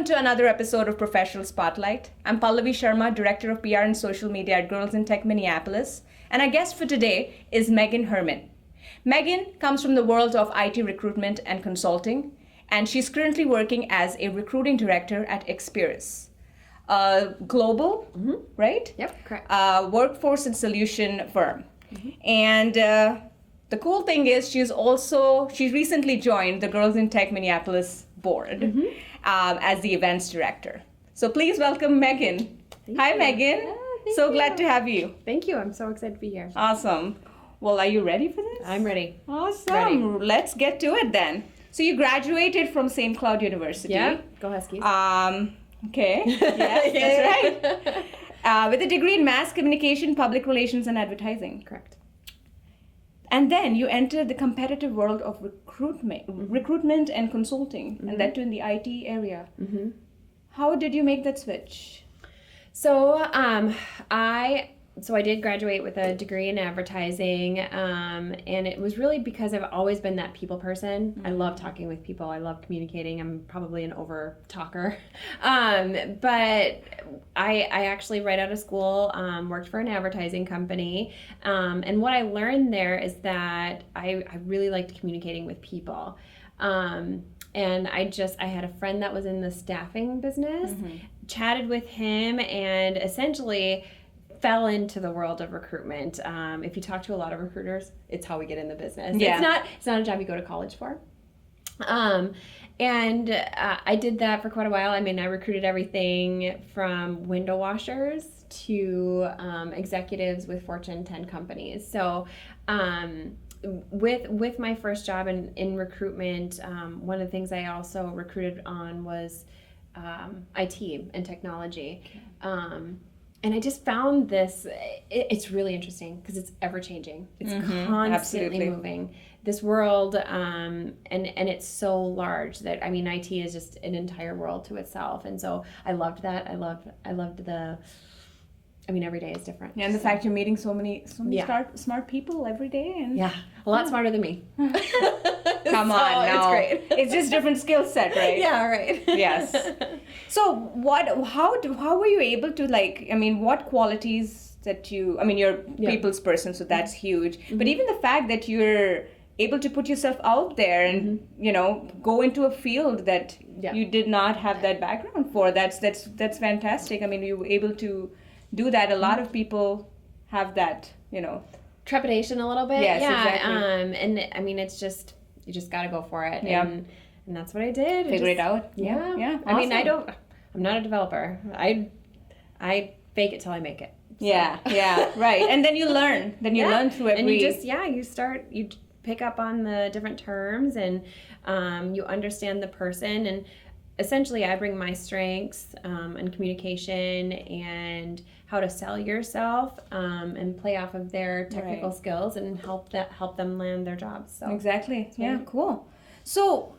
to another episode of Professional Spotlight. I'm Pallavi Sharma, Director of PR and Social Media at Girls in Tech Minneapolis, and our guest for today is Meghan Hermann. Meghan comes from the world of IT recruitment and consulting, and she's currently working as a recruiting director at Experis, a global, right? Yep, correct. Workforce and solution firm. And the cool thing is she's recently joined the Girls in Tech Minneapolis board as the events director. So please welcome Meghan. Hi, Meghan. So glad to have you. Thank you. I'm so excited to be here. Awesome. Well, are you ready for this? I'm ready. Awesome. Ready. Let's get to it then. So you graduated from St. Cloud University. Yeah, go Huskies. Okay. Yes, that's right. With a degree in mass communication, public relations, and advertising. Correct. And then you entered the competitive world of recruitment and consulting, and that too in the IT area. How did you make that switch? So I did graduate with a degree in advertising, and it was really because I've always been that people person. I love talking with people. I love communicating. I'm probably an over talker. But I actually, right out of school, worked for an advertising company. And what I learned there is that I really liked communicating with people. And I had a friend that was in the staffing business, chatted with him, and essentially fell into the world of recruitment. If you talk to a lot of recruiters, it's how we get in the business. Yeah. It's not a job you go to college for. And I did that for quite a while. I mean, I recruited everything from window washers to executives with Fortune 10 companies. So with my first job in recruitment, one of the things I also recruited on was IT and technology. And I just found this, it's really interesting because it's ever changing. It's constantly moving. This world, and it's so large that, I mean, IT is just an entire world to itself. And so I loved that. I loved every day is different. Yeah, and the fact you're meeting so many smart people every day. And a lot smarter than me. Come on, no. It's great. It's just different skill set, right? Yeah, right. Yes. So how were you able to, what qualities that you're a people's person, so that's huge. But even the fact that you're able to put yourself out there and, go into a field that you did not have that background for, that's fantastic. I mean, you were able to do that. A lot of people have that, trepidation a little bit. Yes, exactly. And I mean, it's just, you just got to go for it. Yeah. And that's what I did. Figure it out. Yeah. Yeah. I mean, I'm not a developer. I fake it till I make it. So. Yeah, right. And then you learn. Then you learn through every... And you pick up on the different terms, and you understand the person. And essentially, I bring my strengths and communication and how to sell yourself and play off of their technical skills and help them land their jobs. So exactly. Yeah, cool. So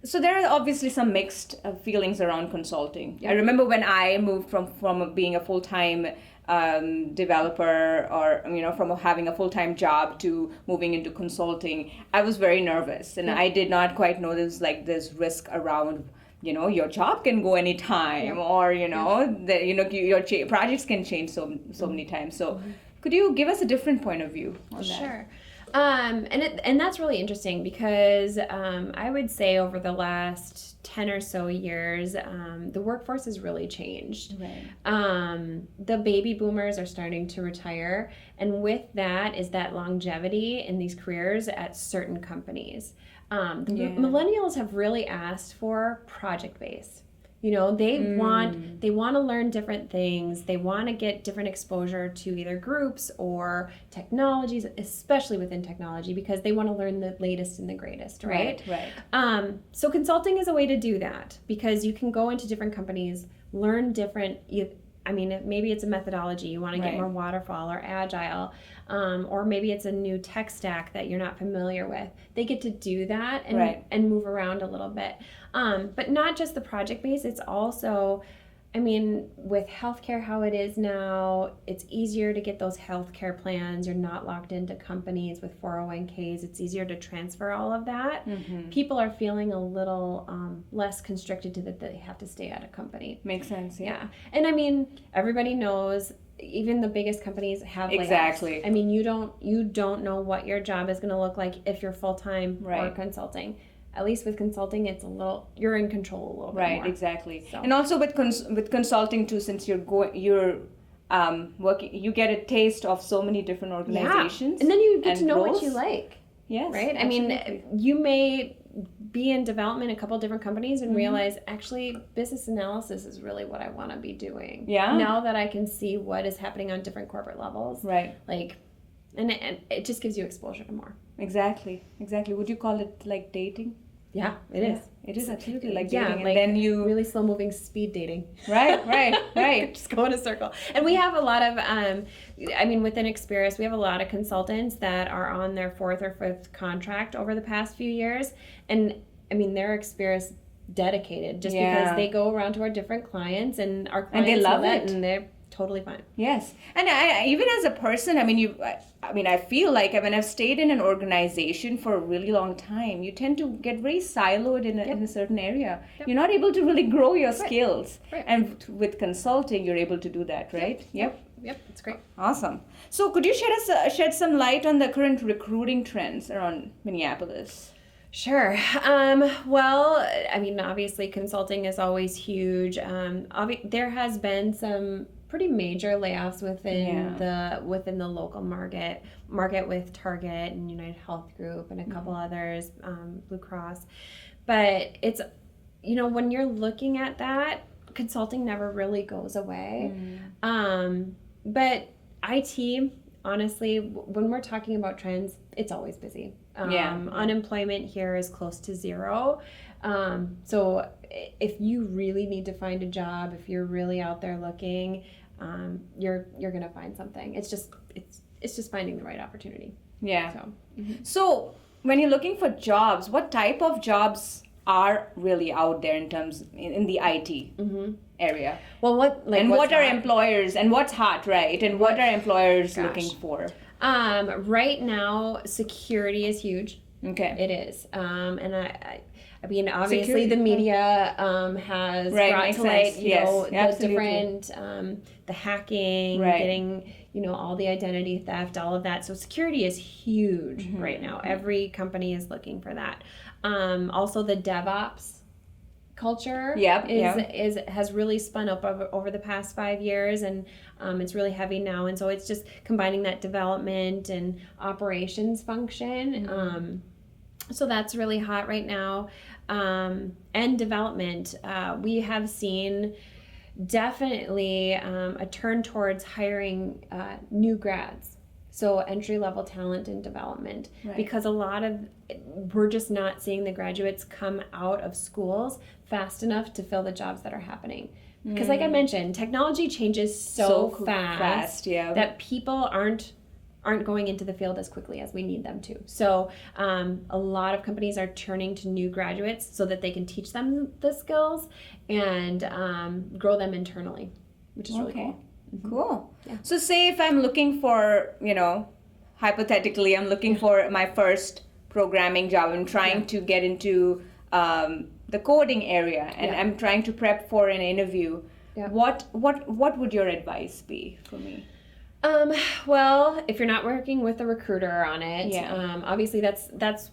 there are obviously some mixed feelings around consulting. Yeah. I remember when I moved from being a full-time developer, or from having a full-time job to moving into consulting, I was very nervous, and I did not quite know there's risk around. Your job can go anytime, or your projects can change so many times. So, could you give us a different point of view on that? Sure. And that's really interesting because I would say over the last 10 or so years, the workforce has really changed. Right. The baby boomers are starting to retire, and with that is that longevity in these careers at certain companies. Millennials have really asked for project-based. They want to learn different things. They want to get different exposure to either groups or technologies, especially within technology, because they want to learn the latest and the greatest, right? Right. So consulting is a way to do that, because you can go into different companies, learn different. Maybe it's a methodology. You want to get more waterfall or agile, or maybe it's a new tech stack that you're not familiar with. They get to do that and move around a little bit. But not just the project base. It's also I mean, with healthcare how it is now, it's easier to get those healthcare plans. You're not locked into companies with 401ks. It's easier to transfer all of that. People are feeling a little less constricted to that they have to stay at a company. Makes sense, yeah. And I mean, everybody knows, even the biggest companies have layoffs. Exactly. I mean, you don't know what your job is going to look like if you're full-time or consulting. At least with consulting, it's you're in control a little bit more. Right, exactly. So. And also with consulting too, since you're working, you get a taste of so many different organizations. And then you get to know what you like. Yes. Right? Absolutely. I mean, you may be in development in a couple different companies and realize actually business analysis is really what I want to be doing. Yeah. Now that I can see what is happening on different corporate levels. Right. Like, and it just gives you exposure to more. Exactly. Would you call it like dating? Yeah, it is. It is absolutely like dating. Yeah, and like then you really slow moving speed dating. Right. Just go in a circle. And we have a lot of, within Experis, we have a lot of consultants that are on their 4th or 5th contract over the past few years. And I mean, they're Experis dedicated just because they go around to our different clients and our clients and they love it. And they're totally fine. Yes. And I even as a person, I feel like when I've stayed in an organization for a really long time, you tend to get very siloed in a certain area. Yep. You're not able to really grow your skills. Right. And with consulting, you're able to do that, right? Yep, that's great. Awesome. So could you shed some light on the current recruiting trends around Minneapolis? Sure. Well, I mean, obviously consulting is always huge. There has been some pretty major layoffs within the local market with Target and United Health Group and a couple others, Blue Cross. But it's, when you're looking at that, consulting never really goes away. But IT, honestly, when we're talking about trends, it's always busy. Unemployment here is close to 0. So if you really need to find a job, if you're really out there looking, you're going to find something. It's just finding the right opportunity. Yeah. So when you're looking for jobs, what type of jobs are really out there in the IT area? Well, what are employers and what's hot, right? And what are employers looking for? Right now, security is huge. Okay. It is. And I mean, obviously security. The media has brought to light, the different, the hacking, getting, all the identity theft, all of that. So security is huge right now. Every company is looking for that. Also, the DevOps culture has really spun up over the past 5 years, and it's really heavy now. And so it's just combining that development and operations function. So that's really hot right now. And development. We have seen definitely a turn towards hiring new grads. So entry-level talent in development. Right. Because we're just not seeing the graduates come out of schools fast enough to fill the jobs that are happening. Because like I mentioned, technology changes so fast that people aren't going into the field as quickly as we need them to. So a lot of companies are turning to new graduates so that they can teach them the skills and grow them internally, which is really cool. Cool. Yeah. So say if I'm looking for, hypothetically, I'm looking for my first programming job. I'm trying to get into the coding area, and I'm trying to prep for an interview. Yeah. What would your advice be for me? Well, if you're not working with a recruiter on it, obviously that's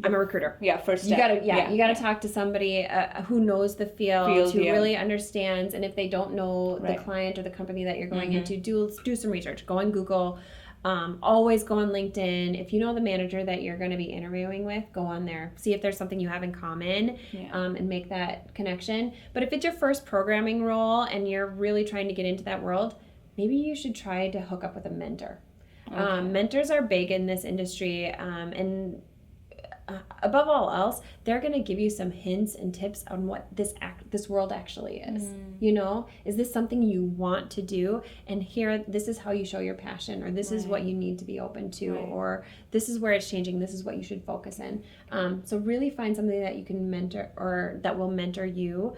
I'm a recruiter. Yeah, first step. You gotta talk to somebody who knows the field who really understands, and if they don't know the client or the company that you're going into, do some research. Go on Google. Always go on LinkedIn. If you know the manager that you're going to be interviewing with, go on there. See if there's something you have in common, and make that connection. But if it's your first programming role and you're really trying to get into that world, maybe you should try to hook up with a mentor. Okay. Mentors are big in this industry, and above all else, they're going to give you some hints and tips on what this world actually is. Is this something you want to do? And here, this is how you show your passion, or this is what you need to be open to, or this is where it's changing. This is what you should focus in. So really find something that you can mentor, or that will mentor you.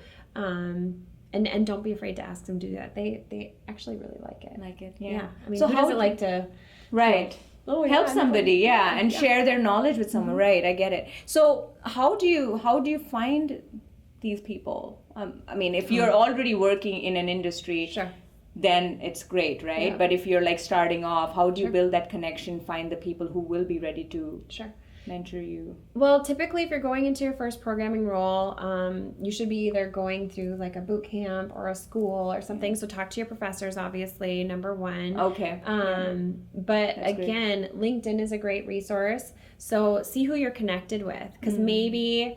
and don't be afraid to ask them to do that. They actually really like it. Yeah. I mean, So who how doesn't like to right. Help somebody, and share their knowledge with someone. Right, I get it. So how do you find these people? I mean, if you're already working in an industry, sure, then it's great, right? Yeah. But if you're like starting off, how do you build that connection, find the people who will be ready to mentor you? Well, typically if you're going into your first programming role, you should be either going through like a boot camp or a school or something. So talk to your professors, obviously, number one. Okay. But That's again, LinkedIn is a great resource. So see who you're connected with, because maybe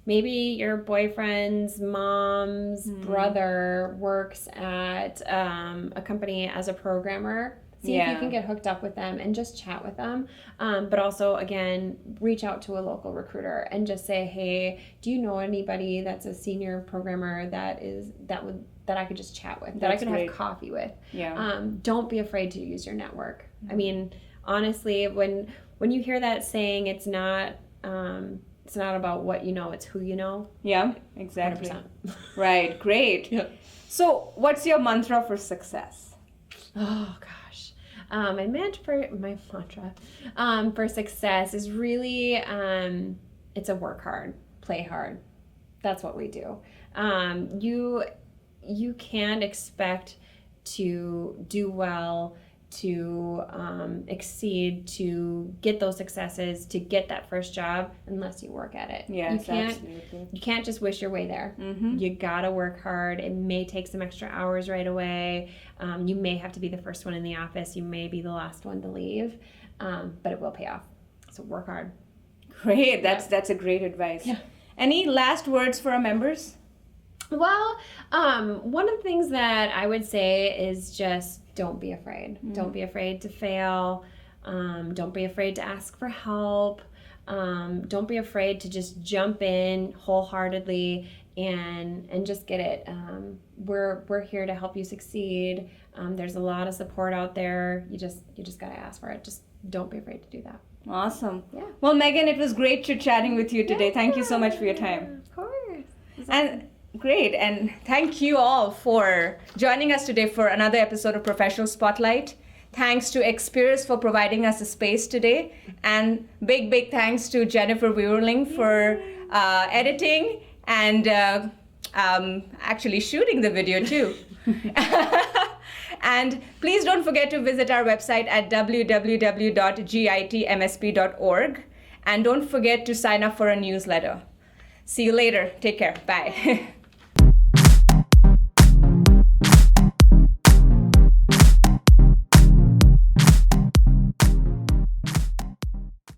your boyfriend's mom's brother works at a company as a programmer. See if you can get hooked up with them and just chat with them. But also, again, reach out to a local recruiter and just say, hey, do you know anybody that's a senior programmer that I could just chat with, that I could have coffee with? Yeah. Don't be afraid to use your network. I mean, honestly, when you hear that saying, it's not about what you know, it's who you know. Yeah, exactly. 100%. Right, great. Yeah. So what's your mantra for success? Oh, gosh. My mantra for success is really, it's a work hard, play hard. That's what we do. You can't expect to do well, to exceed, to get those successes, to get that first job unless you work at it. Yes, absolutely. You can't just wish your way there. You gotta work hard. It may take some extra hours right away. You may have to be the first one in the office. You may be the last one to leave, but it will pay off. So work hard. Great. That's a great advice. Yeah. Any last words for our members? Well, one of the things that I would say is just don't be afraid. Don't be afraid to fail. Don't be afraid to ask for help. Don't be afraid to just jump in wholeheartedly and just get it. We're here to help you succeed. There's a lot of support out there. You just gotta ask for it. Just don't be afraid to do that. Awesome. Yeah. Well, Meghan, it was great chatting with you today. Thank you so much for your time. Of course. And great, and thank you all for joining us today for another episode of Professional Spotlight. Thanks to Experis for providing us a space today, and big thanks to Jennifer Wewerling for editing and actually shooting the video too. And please don't forget to visit our website at www.gitmsp.org, and don't forget to sign up for a newsletter. See you later. Take care. Bye.